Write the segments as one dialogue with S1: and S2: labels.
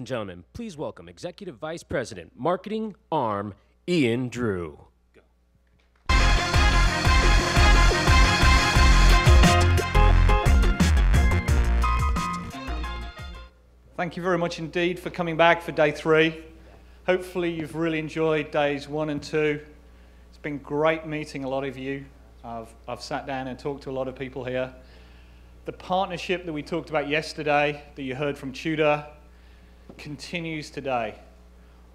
S1: and gentlemen, please welcome Executive Vice President, Marketing, ARM, Ian Drew.
S2: Thank you very much indeed for coming back for day 3. Hopefully you've really enjoyed days 1 and 2. It's been great meeting a lot of you. I've sat down and talked to a lot of people here. The partnership that we talked about yesterday, that you heard from Tudor, continues today.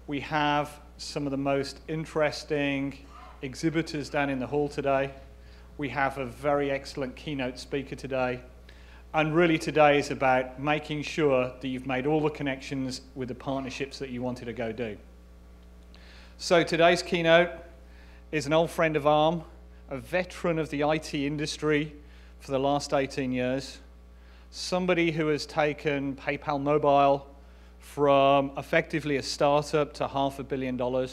S2: We have some of the most interesting exhibitors down in the hall today. We have a very excellent keynote speaker today. And really today is about making sure that you've made all the connections with the partnerships that you wanted to go do. So today's keynote is an old friend of ARM, a veteran of the IT industry for the last 18 years, somebody who has taken PayPal Mobile from effectively a startup to $500 million,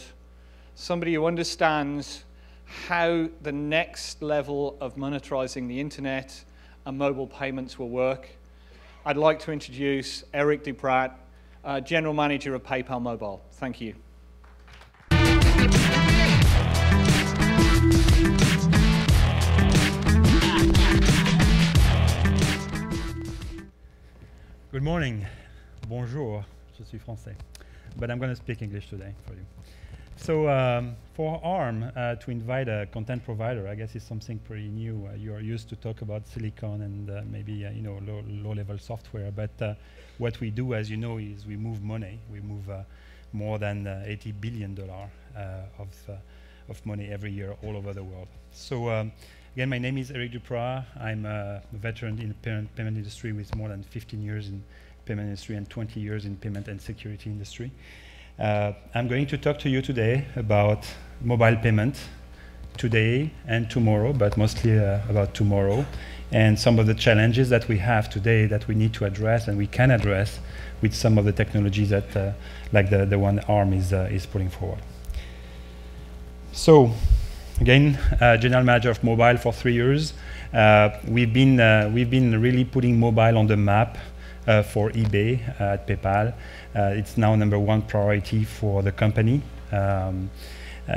S2: somebody who understands how the next level of monetizing the internet and mobile payments will work. I'd like to introduce Eric Duprat, General Manager of PayPal Mobile. Thank you.
S3: Good morning. Bonjour. Je suis français. But I'm going to speak English today for you. So for ARM to invite a content provider, I guess it's something pretty new. You are used to talk about silicon and maybe you know, low-level software. But what we do, as you know, is we move money. We move more than $80 billion of money every year all over the world. So again, my name is Eric Duprat. I'm a veteran in the payment industry with more than 15 years in payment industry and 20 years in payment and security industry. I'm going to talk to you today about mobile payment today and tomorrow, but mostly about tomorrow, and some of the challenges that we have today that we need to address and we can address with some of the technologies that, like the one ARM is putting forward. So, again, General Manager of Mobile for 3 years. We've been really putting mobile on the map for eBay at PayPal. It's now #1 priority for the company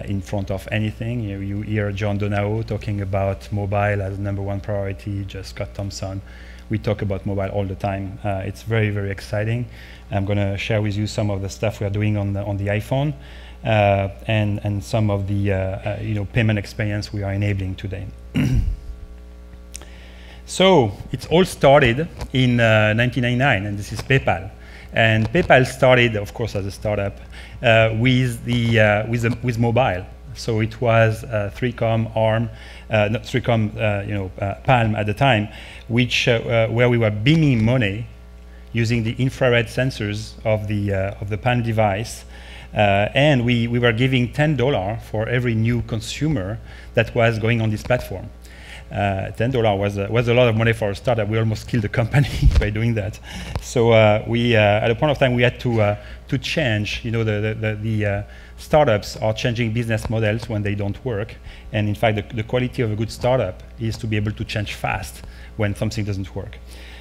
S3: in front of anything. You hear John Donao talking about mobile as #1 priority, just Scott Thompson. We talk about mobile all the time. It's very, very exciting. I'm going to share with you some of the stuff we are doing on the iPhone and some of the you know, payment experience we are enabling today. So it all started in 1999, and this is PayPal. And PayPal started, of course, as a startup with mobile. So it was 3Com ARM, not 3Com, you know, Palm at the time, which where we were beaming money using the infrared sensors of the Palm device, and we were giving $10 for every new consumer that was going on this platform. $10 was a lot of money for a startup. We almost killed the company by doing that. So we, at a point of time, we had to change. You know, the startups are changing business models when they don't work. And in fact, the quality of a good startup is to be able to change fast when something doesn't work.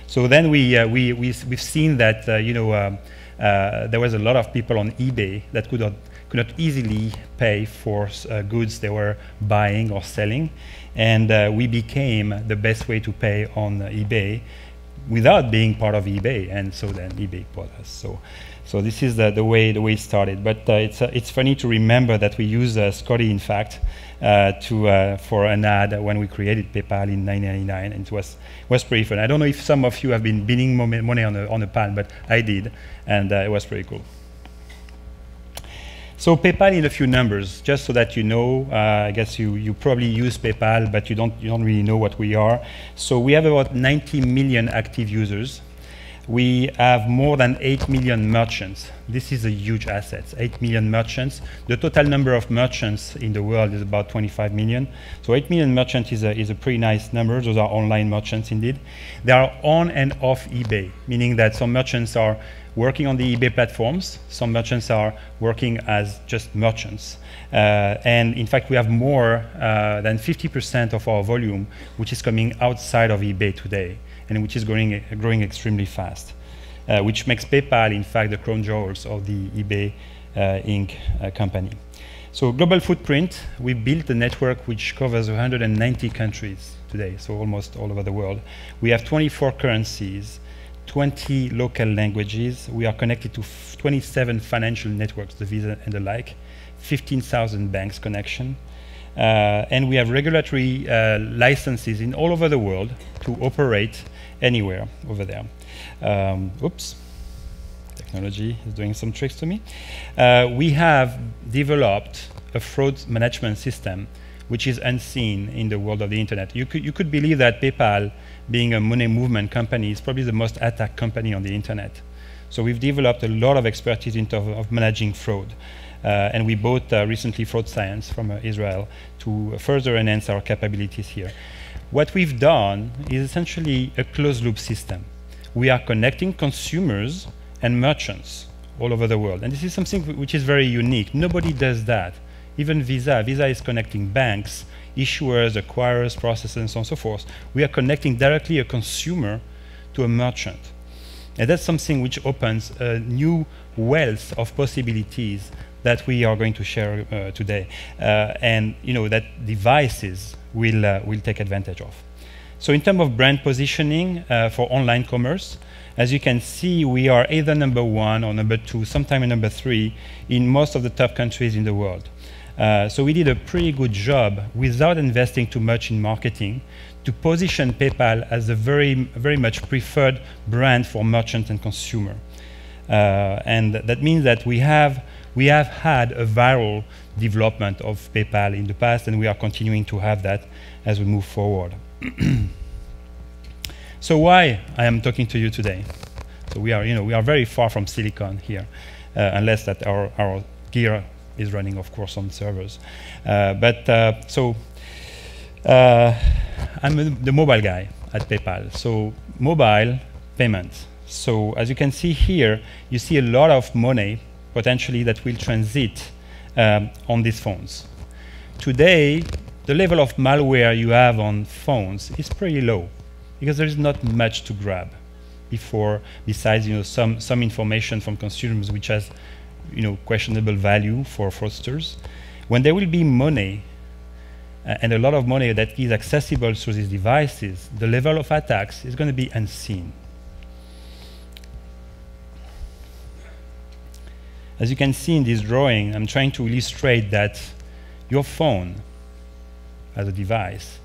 S3: So then we've seen that you know, there was a lot of people on eBay that could not easily pay for goods they were buying or selling. And we became the best way to pay on eBay without being part of eBay. And so then eBay bought us. So this is the way it started. But it's funny to remember that we used Scotty, in fact, for an ad when we created PayPal in 1999, and it was pretty fun. I don't know if some of you have been bidding money on a Palm, but I did, and it was pretty cool. So PayPal in a few numbers, just so that you know. I guess you probably use PayPal, but you don't really know what we are. So we have about 90 million active users. We have more than 8 million merchants. This is a huge asset, 8 million merchants. The total number of merchants in the world is about 25 million. So 8 million merchants is a pretty nice number. Those are online merchants indeed. They are on and off eBay, meaning that some merchants are working on the eBay platforms. Some merchants are working as just merchants. And in fact, we have more than 50% of our volume, which is coming outside of eBay today, and which is growing extremely fast. which makes PayPal, in fact, the crown jewels of the eBay Inc. Company. So global footprint, we built a network which covers 190 countries today, so almost all over the world. We have 24 currencies, 20 local languages. We are connected to 27 financial networks, the Visa and the like, 15,000 banks connection. And we have regulatory licenses in all over the world to operate anywhere over there. Oops. Technology is doing some tricks to me. We have developed a fraud management system which is unseen in the world of the internet. You could believe that PayPal, being a money movement company, is probably the most attacked company on the internet. So we've developed a lot of expertise in terms of managing fraud. And we bought recently Fraud Science from Israel to further enhance our capabilities here. What we've done is essentially a closed loop system. We are connecting consumers and merchants all over the world. And this is something which is very unique. Nobody does that. Even Visa is connecting banks, issuers, acquirers, processors, and so on and so forth. We are connecting directly a consumer to a merchant. And that's something which opens a new wealth of possibilities that we are going to share today. And that devices will take advantage of. So in terms of brand positioning for online commerce, as you can see, we are either number 1 or number 2, sometimes number 3 in most of the top countries in the world. So we did a pretty good job without investing too much in marketing to position PayPal as a very, very much preferred brand for merchant and consumer. And that means that we have had a viral development of PayPal in the past, and we are continuing to have that as we move forward. So why I am talking to you today? So we are very far from silicon here, unless that our gear is running, of course, on servers. I'm the mobile guy at PayPal. So mobile payments. So as you can see here, you see a lot of money potentially that will transit on these phones. Today, the level of malware you have on phones is pretty low because there is not much to grab besides some information from consumers which has questionable value for fraudsters. When there will be money and a lot of money that is accessible through these devices, the level of attacks is going to be unseen. As you can see in this drawing, I'm trying to illustrate that your phone as a device,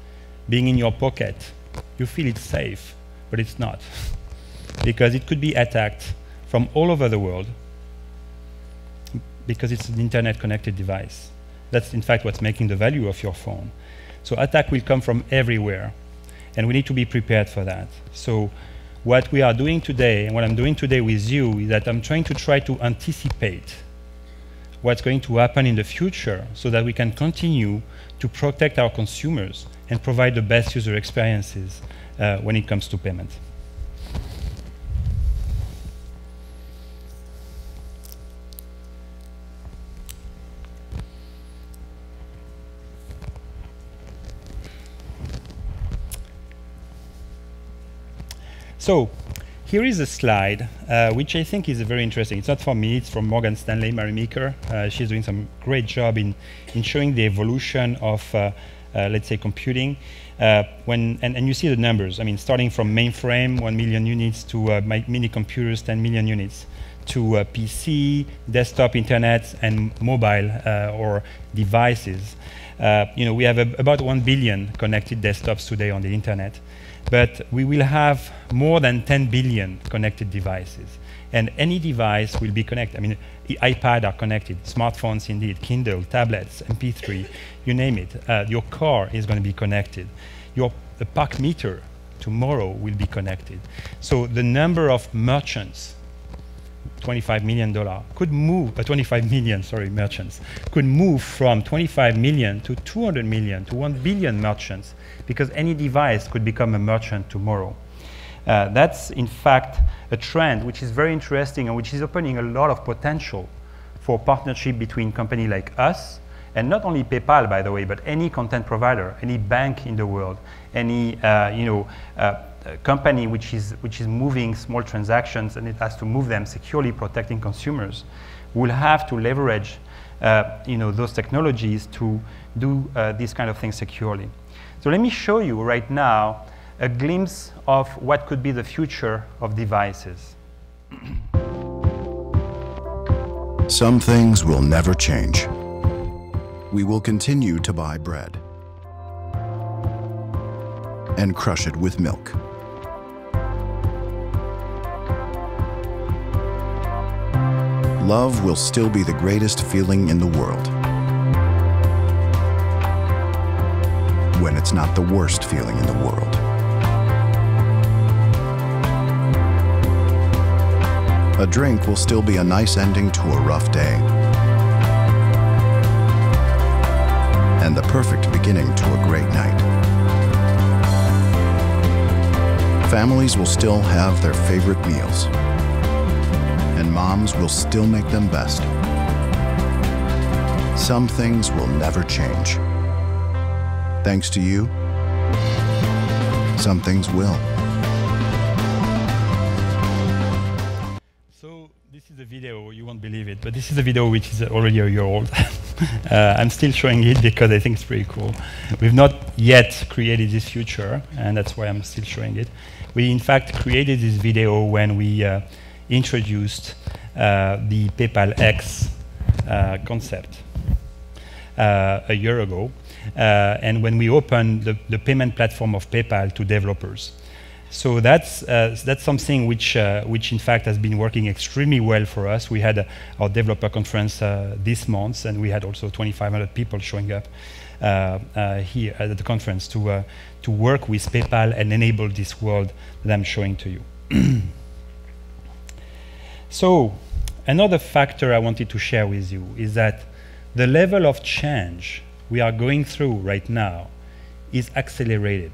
S3: being in your pocket, you feel it's safe, but it's not. Because it could be attacked from all over the world because it's an internet-connected device. That's, in fact, what's making the value of your phone. So attack will come from everywhere, and we need to be prepared for that. So what we are doing today, and what I'm doing today with you, is that I'm trying to anticipate what's going to happen in the future so that we can continue to protect our consumers and provide the best user experiences when it comes to payment. So here is a slide which I think is very interesting. It's not from me, it's from Morgan Stanley, Mary Meeker. She's doing some great job in showing the evolution of, let's say, computing. And you see the numbers. I mean, starting from mainframe, 1 million units, to mini computers, 10 million units, to PC, desktop, internet, and mobile or devices. We have about 1 billion connected desktops today on the internet. But we will have more than 10 billion connected devices. And any device will be connected. I mean, iPad are connected, smartphones indeed, Kindle, tablets, MP3, you name it. Your car is going to be connected. The park meter tomorrow will be connected. So the number of merchants, $25 million, could move, 25 million, sorry, merchants, could move from 25 million to 200 million to 1 billion merchants, because any device could become a merchant tomorrow. That's, in fact, a trend which is very interesting and which is opening a lot of potential for partnership between companies like us, and not only PayPal, by the way, but any content provider, any bank in the world, any company which is moving small transactions, and it has to move them securely, protecting consumers, will have to leverage those technologies to do these kind of things securely. So let me show you right now a glimpse of what could be the future of devices.
S4: Some things will never change. We will continue to buy bread and crush it with milk. Love will still be the greatest feeling in the world, when it's not the worst feeling in the world. A drink will still be a nice ending to a rough day, and the perfect beginning to a great night. Families will still have their favorite meals, and moms will still make them best. Some things will never change. Thanks to you, some things will.
S3: So this is a video, you won't believe it, but this is a video which is already a year old. I'm still showing it because I think it's pretty cool. We've not yet created this future, and that's why I'm still showing it. We, in fact, created this video when we introduced the PayPal X concept a year ago, and when we opened the payment platform of PayPal to developers. So that's something which in fact has been working extremely well for us. We had our developer conference this month, and we had also 2,500 people showing up here at the conference to work with PayPal and enable this world that I'm showing to you. So another factor I wanted to share with you is that the level of change we are going through right now is accelerated.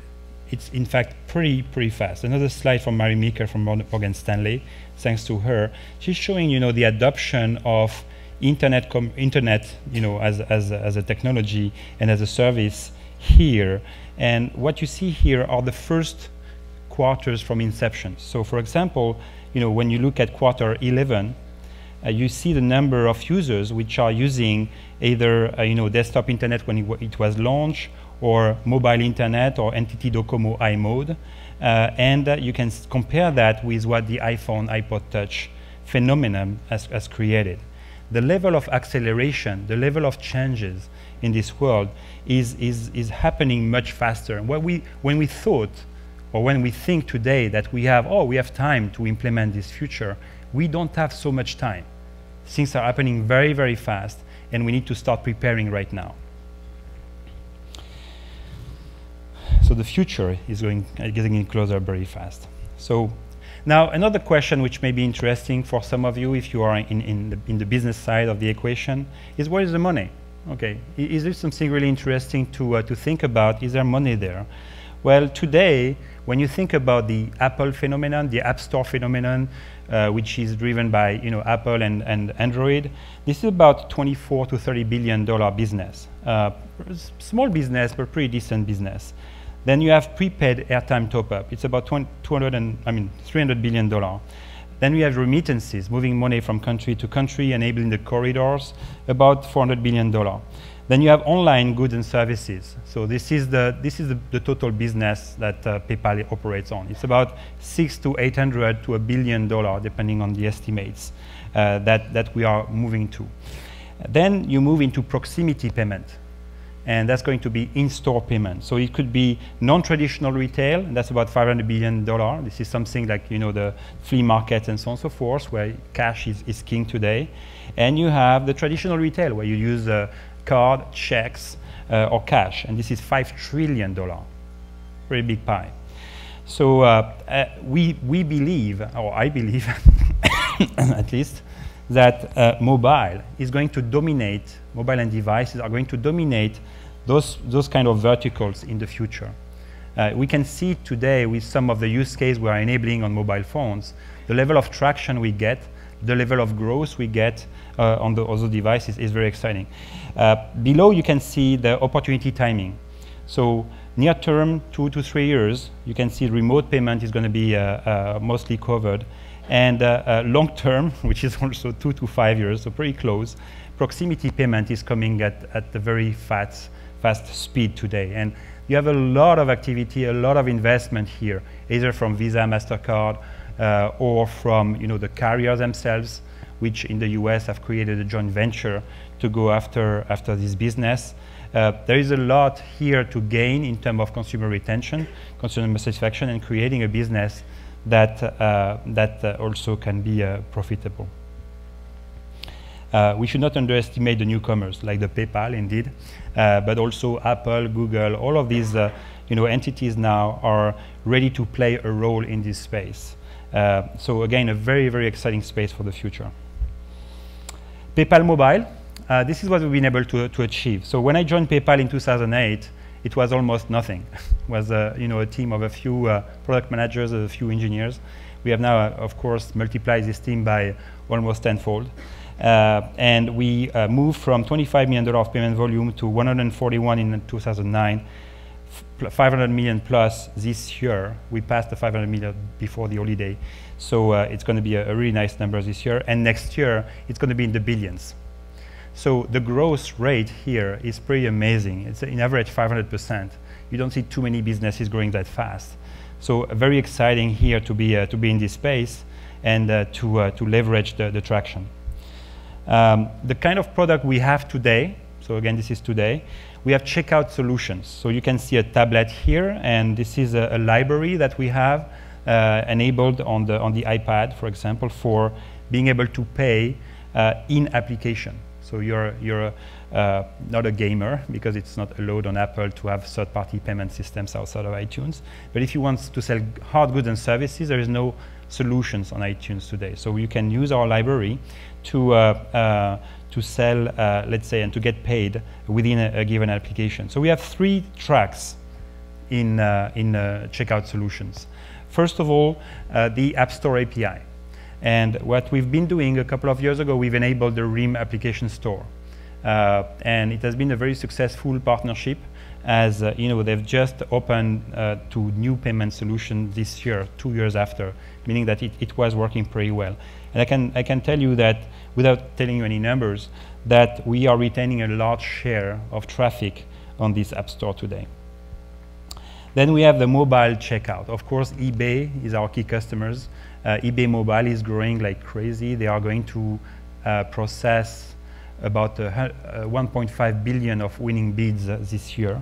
S3: It's in fact pretty fast. Another slide from Mary Meeker from Morgan Stanley. Thanks to her, she's showing the adoption of internet as a technology and as a service here. And what you see here are the first quarters from inception. So for example, when you look at quarter 11, you see the number of users which are using either desktop internet when it was launched, or mobile internet, or NTT Docomo iMode, and you can compare that with what the iPhone, iPod Touch phenomenon has created. The level of acceleration, the level of changes in this world is happening much faster. When we thought, or when we think today that we have time to implement this future, we don't have so much time. Things are happening very fast, and we need to start preparing right now. So the future is getting in closer very fast. So now another question which may be interesting for some of you if you are in the business side of the equation is, where is the money? Okay, is there something really interesting to think about? Is there money there? Well, today, when you think about the Apple phenomenon, the App Store phenomenon, which is driven by Apple and Android, this is about $24 to $30 billion business. Small business, but pretty decent business. Then you have prepaid airtime top-up. It's about $300 billion. Then we have remittances, moving money from country to country, enabling the corridors, about $400 billion. Then you have online goods and services. So this is the total business that PayPal operates on. It's about $600 to $800 to $1 billion, depending on the estimates that we are moving to. Then you move into proximity payment, and that's going to be in-store payment. So it could be non-traditional retail, and that's about $500 billion. This is something like the flea markets and so on and so forth, where cash is king today. And you have the traditional retail, where you use card, checks, or cash, and this is $5 trillion. Very big pie. So we believe, or I believe, at least, that mobile is going to dominate, mobile and devices are going to dominate those kind of verticals in the future. We can see today with some of the use cases we are enabling on mobile phones, the level of traction we get, the level of growth we get on those devices is very exciting. Below you can see the opportunity timing. So near term, 2 to 3 years, you can see remote payment is going to be mostly covered. And long term, which is also 2 to 5 years, so pretty close, proximity payment is coming at a very fast speed today. And you have a lot of activity, a lot of investment here, either from Visa, MasterCard, or from the carriers themselves, which in the US have created a joint venture to go after this business. There is a lot here to gain in terms of consumer retention, consumer satisfaction, and creating a business that also can be profitable. We should not underestimate the newcomers, like the PayPal, indeed, but also Apple, Google. All of these entities now are ready to play a role in this space. So again, a very, very exciting space for the future. PayPal Mobile. This is what we've been able to achieve. So when I joined PayPal in 2008, it was almost nothing. It was a team of a few product managers, a few engineers. We have now, of course, multiplied this team by almost tenfold. And we moved from $25 million of payment volume to 141 in 2009, 500 million plus this year. We passed the 500 million before the holiday. So it's going to be a really nice number this year. And next year, it's going to be in the billions. So the growth rate here is pretty amazing. It's in average 500%. You don't see too many businesses growing that fast. So very exciting here to be in this space and to leverage the traction. The kind of product we have today, so again, this is today, we have checkout solutions. So you can see a tablet here, and this is a library that we have enabled on the iPad, for example, for being able to pay in application. So you're not a gamer, because it's not allowed on Apple to have third-party payment systems outside of iTunes. But if you want to sell hard goods and services, there is no solutions on iTunes today. So you can use our library to sell, let's say, and to get paid within a given application. So we have 3 tracks in checkout solutions. First of all, the App Store API. And what we've been doing a couple of years ago, we've enabled the RIM application store. And it has been a very successful partnership, as they've just opened to new payment solutions this year, 2 years after, meaning that it was working pretty well. And I can tell you that, without telling you any numbers, that we are retaining a large share of traffic on this App Store today. Then we have the mobile checkout. Of course, eBay is our key customers. eBay Mobile is growing like crazy. They are going to process about 1.5 billion of winning bids this year,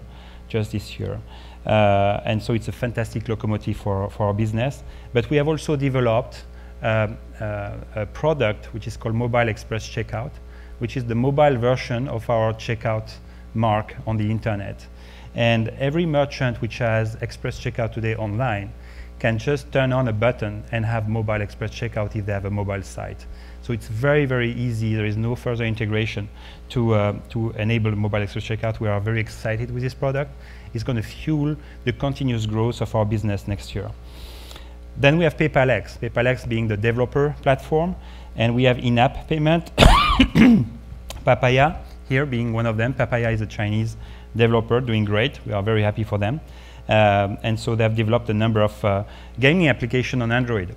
S3: just this year. And so it's a fantastic locomotive for our business. But we have also developed a product which is called Mobile Express Checkout, which is the mobile version of our checkout mark on the internet. And every merchant which has Express Checkout today online can just turn on a button and have Mobile Express Checkout if they have a mobile site. So it's very, very easy. There is no further integration to enable Mobile Express Checkout. We are very excited with this product. It's going to fuel the continuous growth of our business next year. Then we have PayPal X. PayPal X being the developer platform, and we have in-app payment. Papaya here being one of them. Papaya is a Chinese developer doing great. We are very happy for them. And so they've developed a number of gaming applications on Android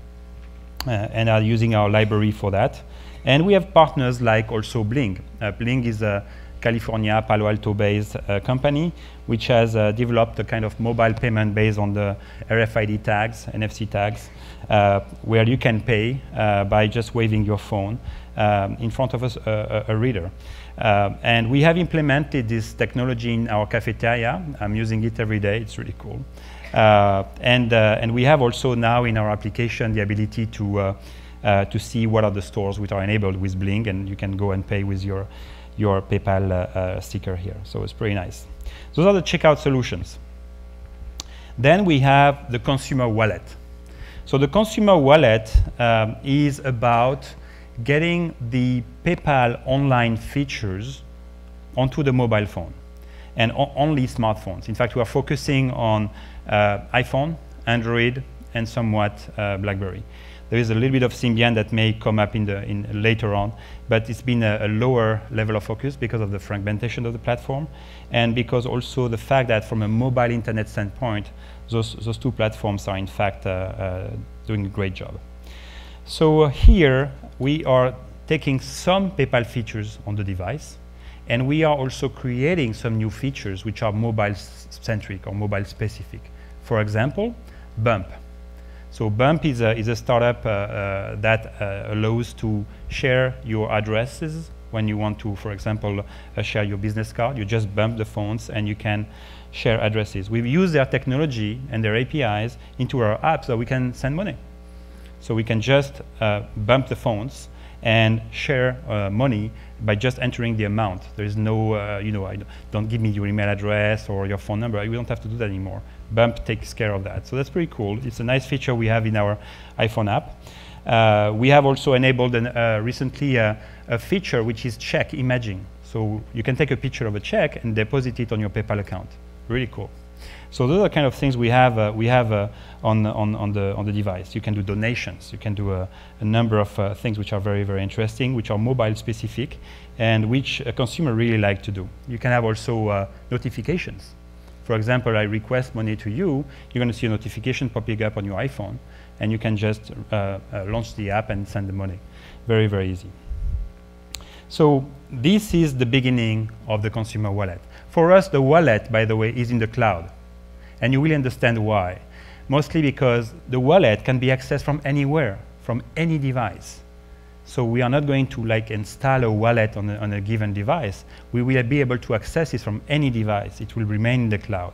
S3: and are using our library for that. And we have partners like also Bling. Bling is a California, Palo Alto-based company which has developed a kind of mobile payment based on the RFID tags, NFC tags, where you can pay by just waving your phone in front of a reader. And we have implemented this technology in our cafeteria. I'm using it every day. It's really cool. And we have also now in our application the ability to see what are the stores which are enabled with Bling, and you can go and pay with your PayPal sticker here. So it's pretty nice. Those are the checkout solutions. Then we have the consumer wallet. So the consumer wallet is about getting the PayPal online features onto the mobile phone and only smartphones. In fact, we are focusing on iPhone, Android, and somewhat BlackBerry. There is a little bit of Symbian that may come up later on, but it's been a lower level of focus because of the fragmentation of the platform, and because also the fact that from a mobile internet standpoint, those two platforms are in fact doing a great job. So here we are taking some PayPal features on the device, and we are also creating some new features which are mobile-centric or mobile-specific. For example, Bump. So Bump is a startup that allows to share your addresses when you want to, for example, share your business card. You just bump the phones and you can share addresses. We use their technology and their APIs into our app so we can send money. So we can just bump the phones and share money by just entering the amount. There is no, don't give me your email address or your phone number. We don't have to do that anymore. Bump takes care of that. So that's pretty cool. It's a nice feature we have in our iPhone app. We have also enabled recently a feature which is check imaging. So you can take a picture of a check and deposit it on your PayPal account. Really cool. So those are the kind of things we have on the device. You can do donations. You can do a number of things which are very, very interesting, which are mobile specific, and which a consumer really like to do. You can have also notifications. For example, I request money to you. You're going to see a notification popping up on your iPhone, and you can just launch the app and send the money. Very, very easy. So this is the beginning of the consumer wallet. For us, the wallet, by the way, is in the cloud. And you will understand why. Mostly because the wallet can be accessed from anywhere, from any device. So we are not going to install a wallet on a given device. We will be able to access it from any device. It will remain in the cloud.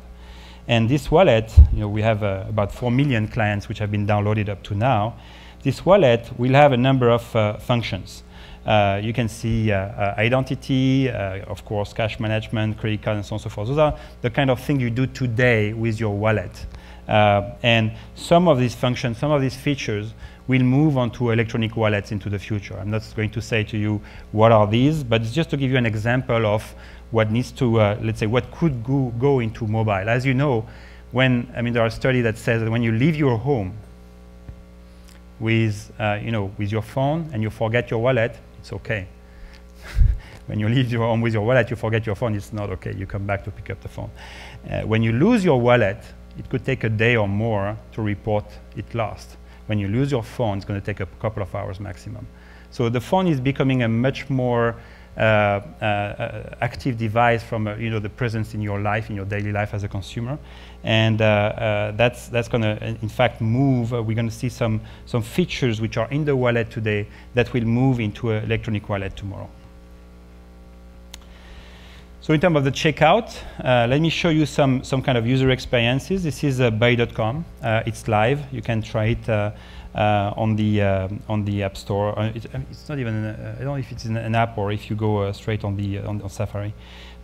S3: And this wallet, we have about 4 million clients which have been downloaded up to now. This wallet will have a number of functions. You can see identity, of course, cash management, credit card, and so on and so forth. Those are the kind of things you do today with your wallet. And some of these functions, some of these features will move onto electronic wallets into the future. I'm not going to say to you what are these, but it's just to give you an example of what needs to, let's say, what could go into mobile. As you know, there are a study that says that when you leave your home with your phone and you forget your wallet, it's okay. When you leave your home with your wallet, you forget your phone, it's not okay. You come back to pick up the phone. When you lose your wallet, it could take a day or more to report it lost. When you lose your phone, it's going to take a couple of hours maximum. So the phone is becoming a much more active device from the presence in your life, in your daily life as a consumer. And that's going to, in fact, move. We're going to see some features which are in the wallet today that will move into an electronic wallet tomorrow. So in terms of the checkout, let me show you some kind of user experiences. This is buy.com. It's live. You can try it on the App Store. It's not even. I don't know if it's an app or if you go straight on Safari.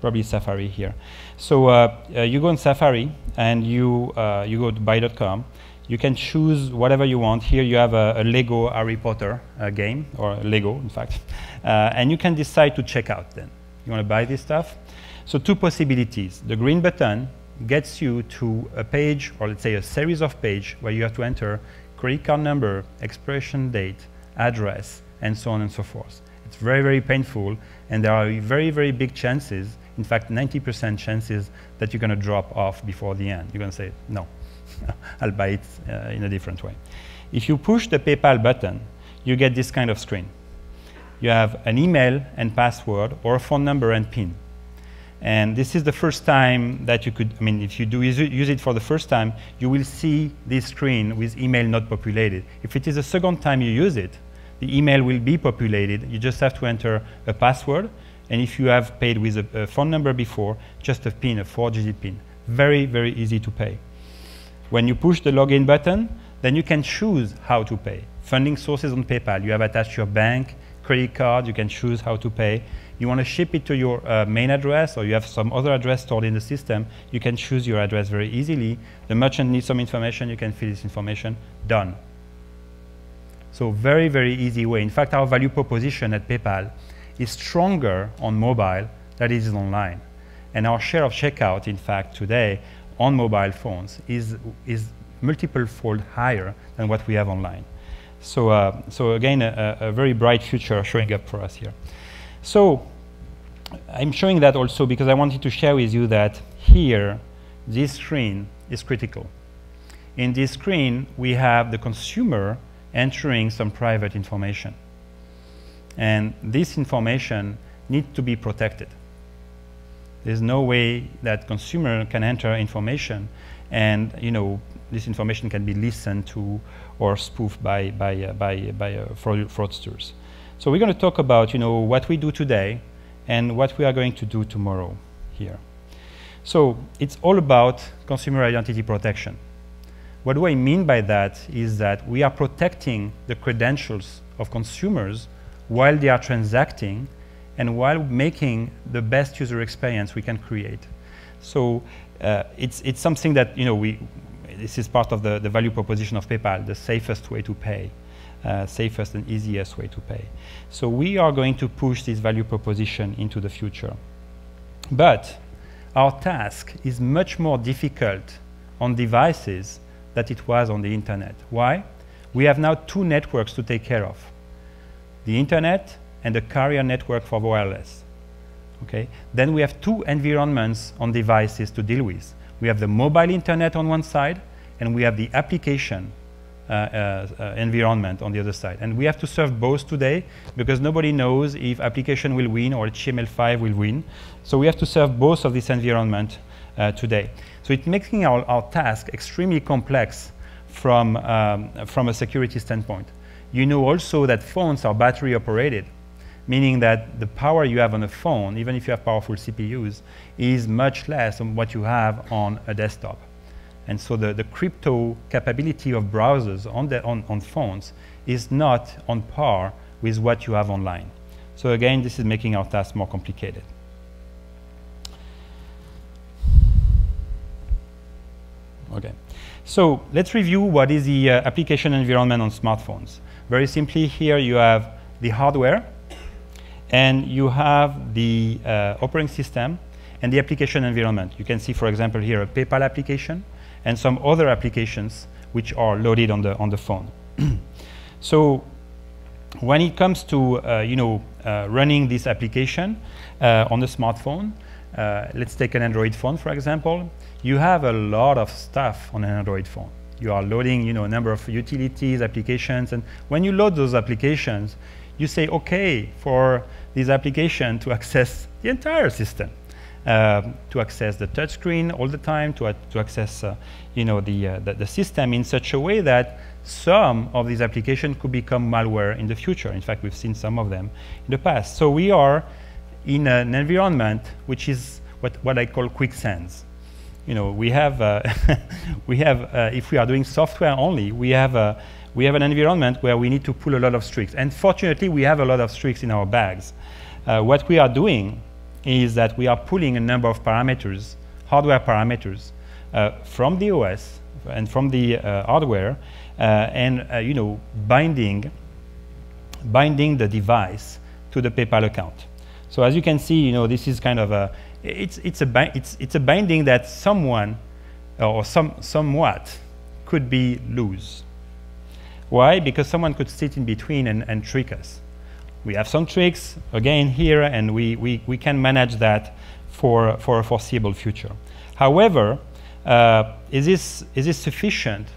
S3: Probably Safari here. So you go on Safari and you go to buy.com. You can choose whatever you want. Here you have a Lego Harry Potter game, or Lego, in fact, and you can decide to check out. Then you want to buy this stuff. So two possibilities. The green button gets you to a page, or let's say a series of pages, where you have to enter credit card number, expiration date, address, and so on and so forth. It's very, very painful, and there are very, very big chances, in fact 90% chances, that you're going to drop off before the end. You're going to say, no, I'll buy it in a different way. If you push the PayPal button, you get this kind of screen. You have an email and password, or a phone number and PIN. And this is the first time that you could, if you do use it for the first time, you will see this screen with email not populated. If it is the second time you use it, the email will be populated. You just have to enter a password. And if you have paid with a phone number before, just a PIN, a 4-digit PIN. Very, very easy to pay. When you push the login button, then you can choose how to pay. Funding sources on PayPal. You have attached your bank, credit card. You can choose how to pay. You want to ship it to your main address, or you have some other address stored in the system, you can choose your address very easily. The merchant needs some information, you can fill this information, done. So very, very easy way. In fact, our value proposition at PayPal is stronger on mobile than it is online. And our share of checkout, in fact, today on mobile phones is multiple-fold higher than what we have online. So again, a very bright future showing up for us here. So I'm showing that also because I wanted to share with you that here, this screen is critical. In this screen, we have the consumer entering some private information. And this information needs to be protected. There's no way that consumer can enter information and this information can be listened to or spoofed by fraudsters. So we're going to talk about what we do today and what we are going to do tomorrow here. So it's all about consumer identity protection. What do I mean by that is that we are protecting the credentials of consumers while they are transacting and while making the best user experience we can create. So it's something that this is part of the value proposition of PayPal, the safest way to pay, safest and easiest way to pay. So we are going to push this value proposition into the future. But our task is much more difficult on devices than it was on the internet. Why? We have now two networks to take care of: the internet and the carrier network for wireless. Okay? Then we have two environments on devices to deal with. We have the mobile internet on one side, and we have the application environment on the other side. And we have to serve both today because nobody knows if application will win or HTML5 will win. So we have to serve both of this environment today. So it's making our task extremely complex from a security standpoint. You know also that phones are battery operated, meaning that the power you have on a phone, even if you have powerful CPUs, is much less than what you have on a desktop. And so the crypto capability of browsers on phones is not on par with what you have online. So again, this is making our task more complicated. Okay, so let's review what is the application environment on smartphones. Very simply, here you have the hardware, and you have the operating system and the application environment. You can see, for example, here a PayPal application and some other applications which are loaded on the phone. So when it comes to running this application on the smartphone, let's take an Android phone, for example. You have a lot of stuff on an Android phone. You are loading a number of utilities, applications, and when you load those applications, you say, okay, for this application to access the entire system, to access the touchscreen all the time, to access the system in such a way that some of these applications could become malware in the future. In fact, we've seen some of them in the past. So we are in an environment which is what I call quicksands. We have, if we are doing software only, we have an environment where we need to pull a lot of tricks. And fortunately, we have a lot of tricks in our bags. What we are doing is that we are pulling a number of parameters, hardware parameters, from the OS and from the hardware, and binding the device to the PayPal account. So as you can see, this is kind of a it's a binding that someone or somewhat could be loose. Why? Because someone could sit in between and trick us. We have some tricks again here, and we can manage that for a foreseeable future. However, is this sufficient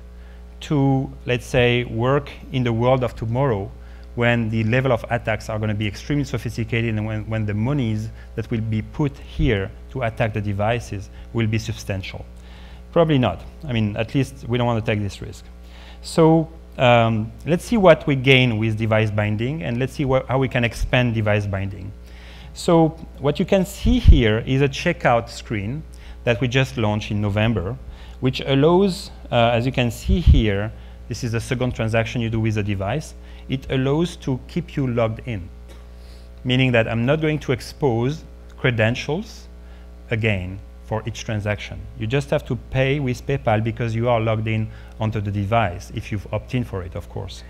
S3: to, let's say, work in the world of tomorrow, when the level of attacks are going to be extremely sophisticated, and when the monies that will be put here to attack the devices will be substantial? Probably not. I mean, at least we don't want to take this risk. So let's see what we gain with device binding, and let's see how we can expand device binding. So what you can see here is a checkout screen that we just launched in November, which allows, as you can see here, this is the second transaction you do with the device. It allows to keep you logged in, meaning that I'm not going to expose credentials again for each transaction. You just have to pay with PayPal because you are logged in onto the device, if you've opted in for it, of course.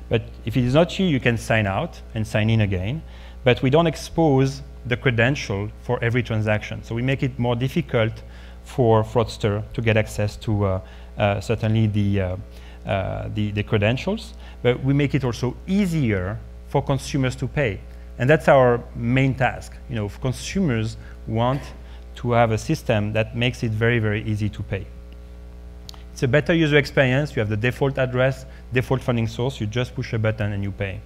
S3: But if it is not you, you can sign out and sign in again. But we don't expose the credential for every transaction. So we make it more difficult for fraudster to get access to certainly the credentials. but we make it also easier for consumers to pay. And that's our main task. You know, if consumers want to have a system that makes it very, very easy to pay. It's a better user experience. You have the default address, default funding source. You just push a button and you pay.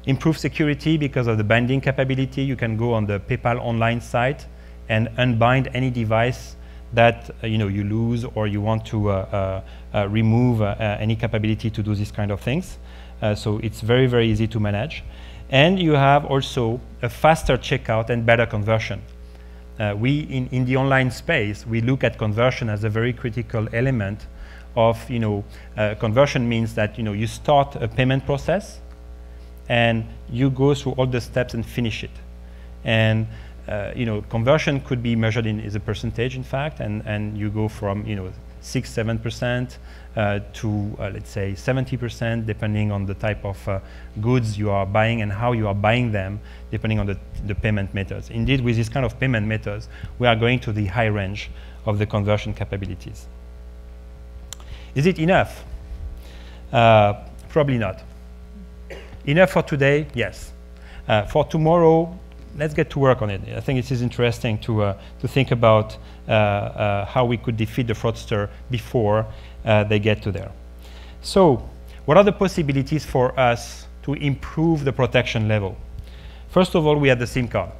S3: Improved security because of the binding capability. You can go on the PayPal online site and unbind any device that you lose, or you want to remove any capability to do these kind of things. So it's very, very easy to manage. And you have also a faster checkout and better conversion. In the online space, we look at conversion as a very critical element of, conversion means that, you start a payment process and you go through all the steps and finish it. And, conversion could be measured as a percentage, in fact, and you go from, 6-7% to, let's say, 70%, depending on the type of goods you are buying and how you are buying them, depending on the payment methods. Indeed, with this kind of payment methods, we are going to the high range of the conversion capabilities. Is it enough? Probably not. Enough for today? Yes. For tomorrow, let's get to work on it. I think it is interesting to think about how we could defeat the fraudster before they get to there. So, what are the possibilities for us to improve the protection level? First of all, we have the SIM card.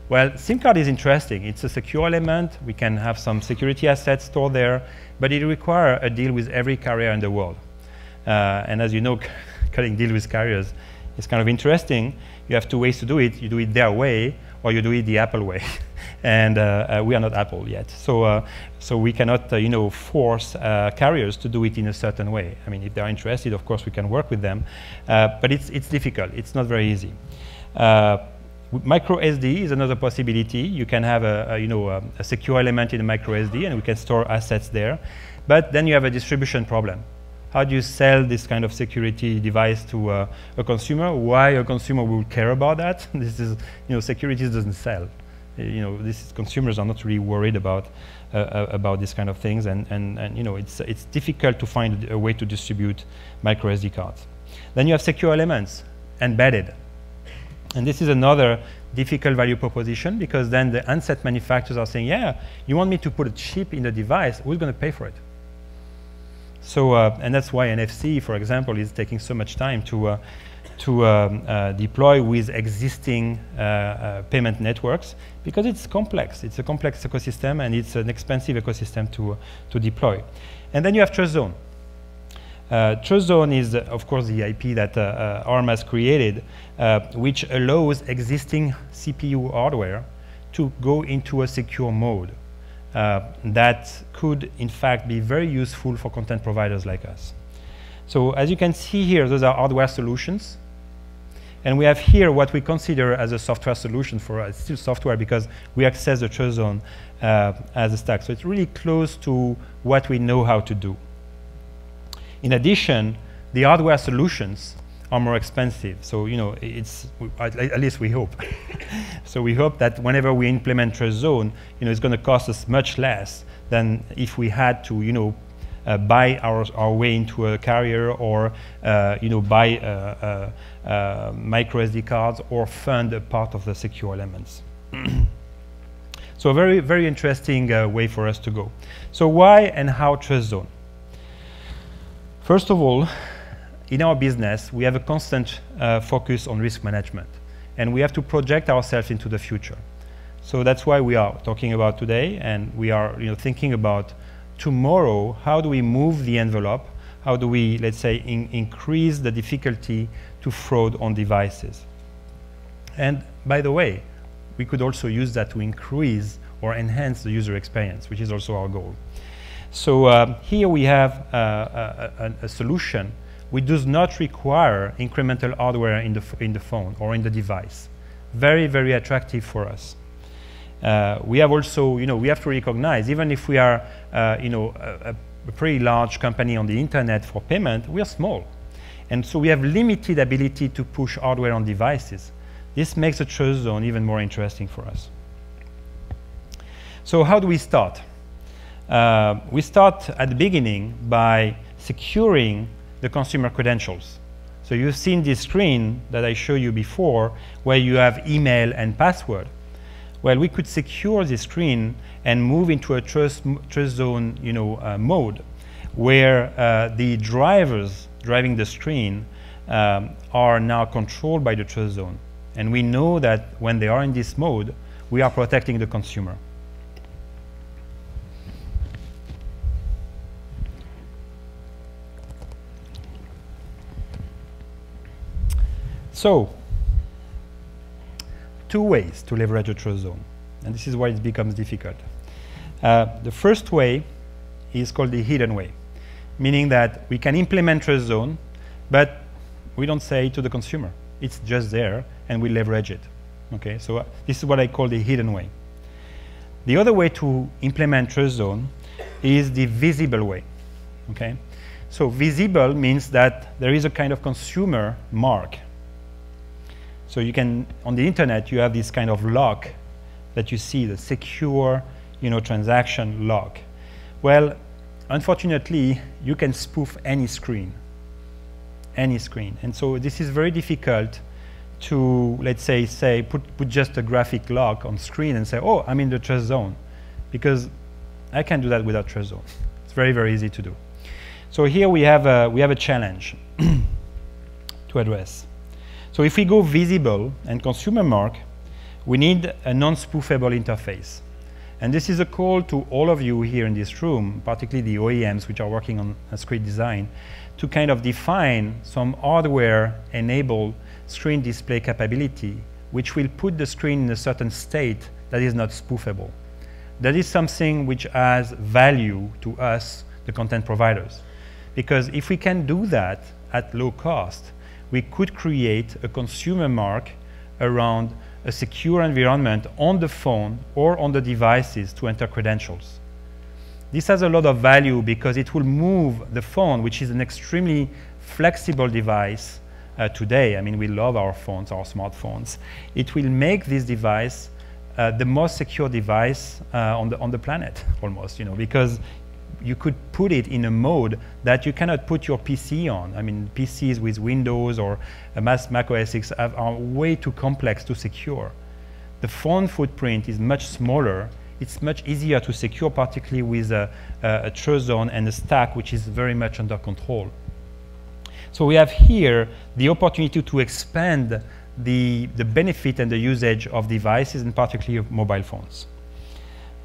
S3: Well, SIM card is interesting. It's a secure element. We can have some security assets stored there, but it requires a deal with every carrier in the world. And as you know, cutting deals with carriers is kind of interesting. You have two ways to do it. You do it their way, or you do it the Apple way. And we are not Apple yet. So we cannot, force carriers to do it in a certain way. I mean, if they're interested, of course, we can work with them. But it's difficult. It's not very easy. Micro SD is another possibility. You can have a secure element in a micro SD, and we can store assets there. But then you have a distribution problem. How do you sell this kind of security device to a consumer? Why a consumer will care about that? This is, security doesn't sell. Consumers are not really worried about these kind of things, and it's difficult to find a way to distribute micro SD cards. Then you have secure elements embedded, and this is another difficult value proposition, because then the handset manufacturers are saying, yeah, you want me to put a chip in the device, who's going to pay for it? So, and that's why NFC, for example, is taking so much time to deploy with existing payment networks, because it's complex. It's a complex ecosystem, and it's an expensive ecosystem to deploy. And then you have Trust Zone. Trust Zone is, of course, the IP that ARM has created, which allows existing CPU hardware to go into a secure mode. That could, in fact, be very useful for content providers like us. So as you can see here, those are hardware solutions. And we have here what we consider as a software solution for us. It's still software because we access the Trust Zone as a stack. So it's really close to what we know how to do. In addition, the hardware solutions are more expensive. So, at least we hope. So we hope that whenever we implement Trust Zone, it's going to cost us much less than if we had to, buy our way into a carrier, or, buy micro SD cards, or fund a part of the secure elements. So a very, very interesting way for us to go. So why and how Trust Zone? First of all, in our business, we have a constant focus on risk management, and we have to project ourselves into the future. So that's why we are talking about today, and we are thinking about tomorrow. How do we move the envelope? How do we, let's say, increase the difficulty to fraud on devices? And by the way, we could also use that to increase or enhance the user experience, which is also our goal. So here we have a solution which does not require incremental hardware in the phone or in the device. Very, very attractive for us. We have also, we have to recognize, even if we are, a pretty large company on the internet for payment, we are small. And so we have limited ability to push hardware on devices. This makes the Trust Zone even more interesting for us. So how do we start? We start at the beginning by securing the consumer credentials. So you've seen this screen that I showed you before where you have email and password. Well, we could secure this screen and move into a trust zone mode where the drivers driving the screen are now controlled by the trust zone. And we know that when they are in this mode, we are protecting the consumer. So, two ways to leverage a trust zone, and this is why it becomes difficult. The first way is called the hidden way, meaning that we can implement trust zone, but we don't say it to the consumer. It's just there, and we leverage it. Okay, so this is what I call the hidden way. The other way to implement trust zone is the visible way. Okay, so visible means that there is a kind of consumer mark. So you can, on the internet, you have this kind of lock that you see, the secure, transaction lock. Well, unfortunately, you can spoof any screen. And so this is very difficult to, let's say put just a graphic lock on screen and say, oh, I'm in the trust zone, because I can do that without trust zone. It's very, very easy to do. So here we have a challenge to address. So if we go visible and consumer mark, we need a non-spoofable interface. And this is a call to all of you here in this room, particularly the OEMs which are working on a screen design, to kind of define some hardware-enabled screen display capability, which will put the screen in a certain state that is not spoofable. That is something which has value to us, the content providers. Because if we can do that at low cost, we could create a consumer mark around a secure environment on the phone or on the devices to enter credentials. This has a lot of value because it will move the phone, which is an extremely flexible device today. I mean, we love our phones, our smartphones. It will make this device the most secure device on the planet, almost, because you could put it in a mode that you cannot put your PC on. I mean, PCs with Windows or Mac OS X are way too complex to secure. The phone footprint is much smaller. It's much easier to secure, particularly with a trust zone and a stack which is very much under control. So we have here the opportunity to expand the benefit and the usage of devices, and particularly of mobile phones.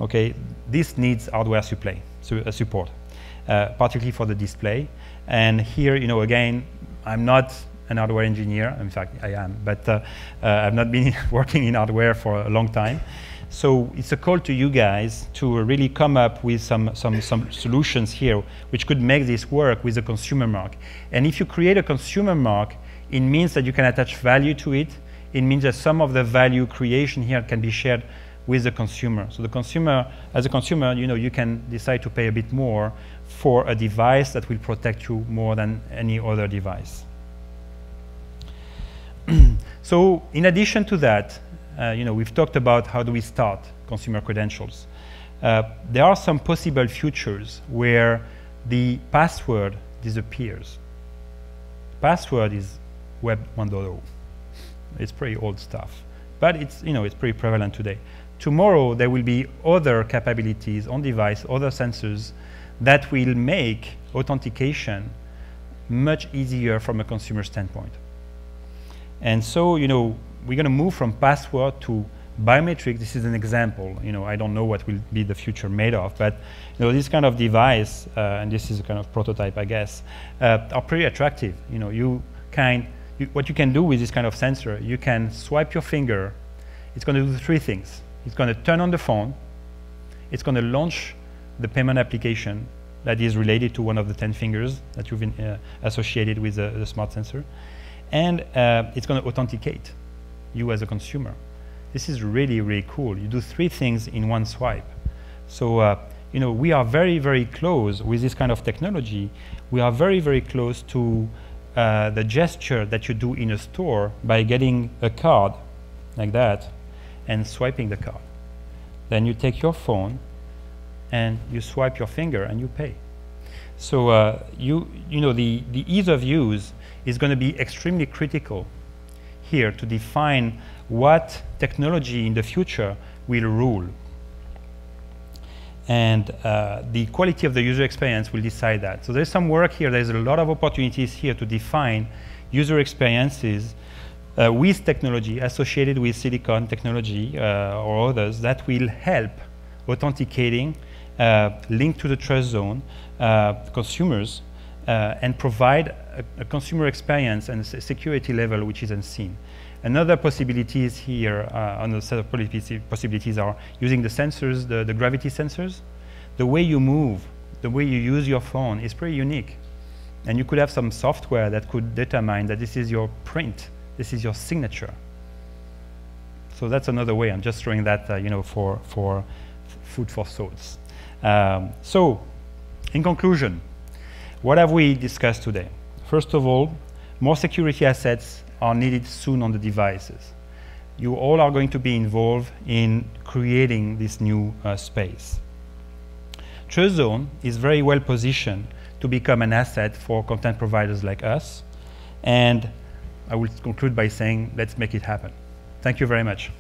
S3: Okay, this needs hardware support, particularly for the display. And here, again, I'm not an hardware engineer. In fact, I am, but I've not been working in hardware for a long time. So it's a call to you guys to really come up with some solutions here which could make this work with a consumer mark. And if you create a consumer mark, it means that you can attach value to it. It means that some of the value creation here can be shared with the consumer. So the consumer, as a consumer, you can decide to pay a bit more for a device that will protect you more than any other device. So in addition to that, we've talked about how do we start consumer credentials. There are some possible futures where the password disappears. Password is Web 1.0. It's pretty old stuff, but it's pretty prevalent today. Tomorrow, there will be other capabilities on device, other sensors that will make authentication much easier from a consumer standpoint. And so, we're going to move from password to biometric. This is an example. I don't know what will be the future made of, but this kind of device, and this is a kind of prototype, I guess, are pretty attractive. What you can do with this kind of sensor, you can swipe your finger. It's going to do three things. It's going to turn on the phone. It's going to launch the payment application that is related to one of the 10 fingers that you've associated with the smart sensor. And it's going to authenticate you as a consumer. This is really, really cool. You do three things in one swipe. So, we are very, very close with this kind of technology. We are very, very close to the gesture that you do in a store by getting a card like that and swiping the card. Then you take your phone and you swipe your finger and you pay. So you know the ease of use is going to be extremely critical here to define what technology in the future will rule. And the quality of the user experience will decide that. So there's some work here. There's a lot of opportunities here to define user experiences with technology associated with silicon technology or others that will help authenticating, link to the trust zone, consumers, and provide a consumer experience and a security level which is unseen. Another possibilities here on the set of possibilities are using the sensors, the gravity sensors. The way you move, the way you use your phone is pretty unique. And you could have some software that could determine that this is your print, this is your signature. So that's another way. I'm just throwing that for food for thoughts. So in conclusion, what have we discussed today? First of all, more security assets are needed soon on the devices. You all are going to be involved in creating this new space. Trust Zone is very well positioned to become an asset for content providers like us. And I will conclude by saying, let's make it happen. Thank you very much.